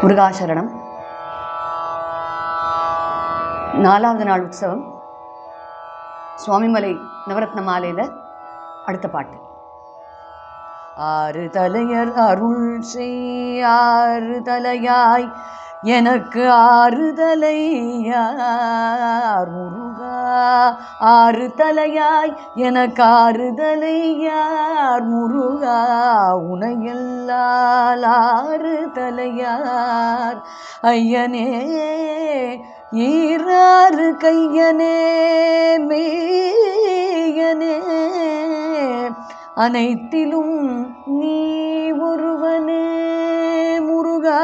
முருகாசரணம். 4வது நாள் உற்சவம். சுவாமிமலை நவரத்ன மாலையில் அடுத்த பாட்டு. ஆறு தலையர் அருள் செய்யாறு தலையாய் எனக்கு ஆறுதலையார் முருகா, ஆறு தலையாய் எனக்கு ஆறுதலையார் முருகா, உனையல்லால் ஆறு தலையார் ஐயனே ஈராறு கையனே மெய்யனே, அனைத்திலும் நீ ஒருவனே முருகா.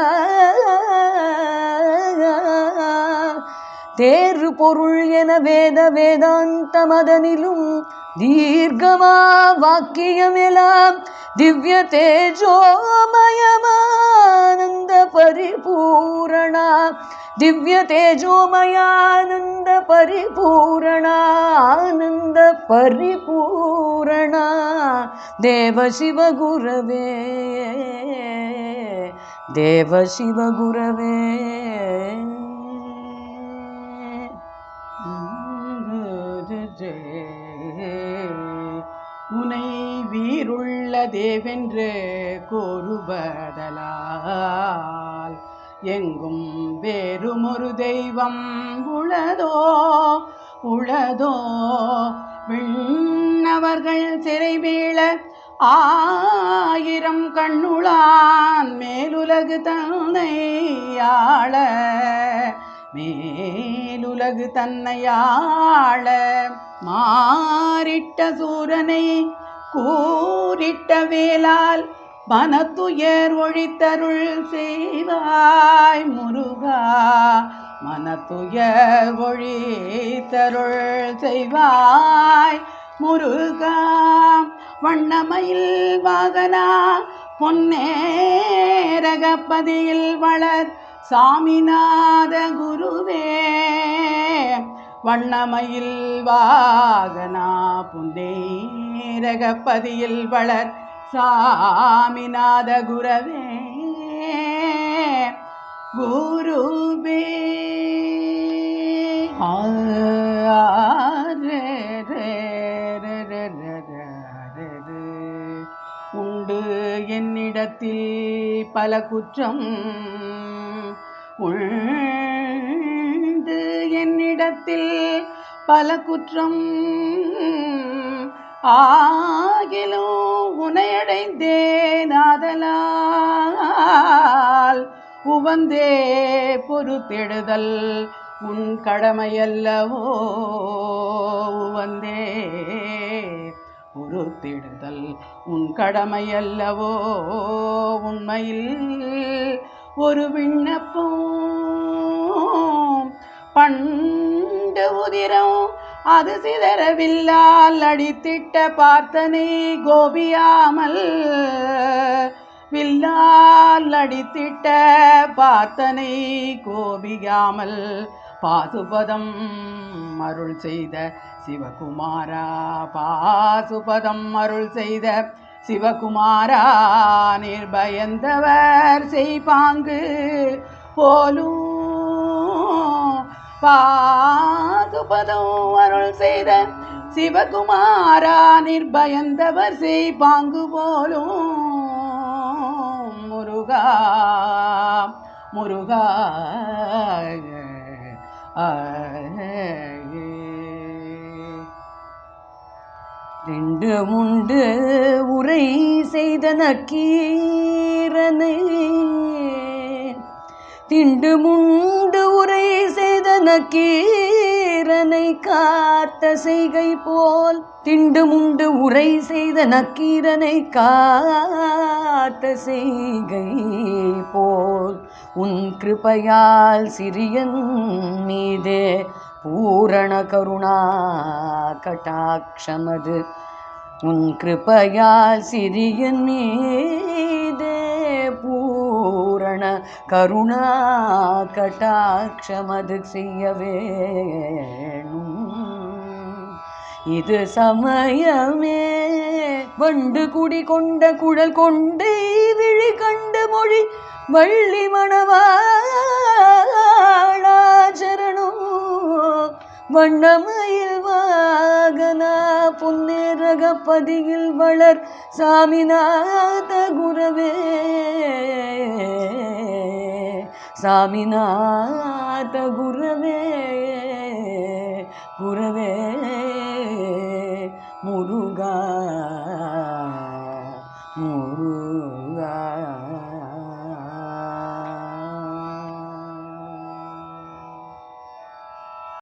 தேறு பொருள் என வேத வேதாந்த மதனிலும் தீர்க்கமா வாக்கியமெல்லாம் திவ்ய தேஜோமயமானந்த பரிபூரணா, திவ்ய தேஜோமயானந்த பரிபூரணானந்த பரிபூரணா தேவ சிவகுரவே, தேவ சிவகுரவே. உனை வீருள்ள தேவென்று கூறுபதலால் எங்கும் வேறுமொரு தெய்வம் உளதோ உளதோ, விண்ணவர்கள் சிறை வீழ ஆயிரம் கண்ணுளான் மேலுலகு தன்னை ஆள, மேலுலகு தன்னையாள மாறிட்ட சூரனை கூறிட்ட வேலால் மனத்துயர் ஒழித்தருள் செய்வாய் முருகா, மனத்துயர் ஒழித்தருள் செய்வாய் முருகா. வண்ணமயில் வாகனா பொன்னேரகப்பதியில் வளர் சாமிநாத குருவே, வண்ணமயில் வாகனா பொன்னேரகப்பதியில் வளர் சாமிநாத குரவே குருவே. உண்டு என்னிடத்தில் பல குற்றம், உண்டு என்னிடத்தில் பல குற்றம், ஆகிலும் உனையடைந்தேன் ஆதலால் உவந்தே பொறுத்தெடுதல் உன் கடமையல்லவோ, உவந்தே பொறுத்தெடுதல் உன் கடமையல்லவோ. உண்மையில் ஒரு விண்ணப்பம் பண்டு உதிரம் அது சிதறவில்லால் அடித்திட்ட பார்த்தனை கோபியாமல், வில்லால் அடித்திட்ட பார்த்தனை கோபியாமல் பாசுபதம் அருள் செய்த சிவகுமாரா, பாசுபதம் அருள் செய்த சிவகுமாரா, நிர்பயந்தவர் செய்பாங்கு போலும், பாசுபதம் அருள் செய்த சிவகுமாரா, நிர்பயந்தவர் செய்பாங்கு போலும் முருகா, முருகா. திண்டு முண்டு உரை செய்த நக்கீரனை, திண்டு முண்டு உரை செய்த நக்கீரனை காத்த செய்கை போல், திண்டு முண்டு உரை செய்த நக்கீரனை காத்த செய்கை போல், உன் கிருபையால் சிறியன் மீதே பூரண கருணா கட்டாட்சமது, உன் கிருபையால் சிறியன் மீதே பூரண கருணா கட்டாட்சமது செய்ய வேணும். இது சமயமே வண்டு குடி கொண்ட குழல் கொண்டை விழி கண்டு மொழி வள்ளி மணவாளா சரணம் வண்ணமயில் வாகனா பொன்னேரகப்பதியில் வளர் சாமிநாத குரவே சாமிநாத குரவே குரவே முருகா முருகா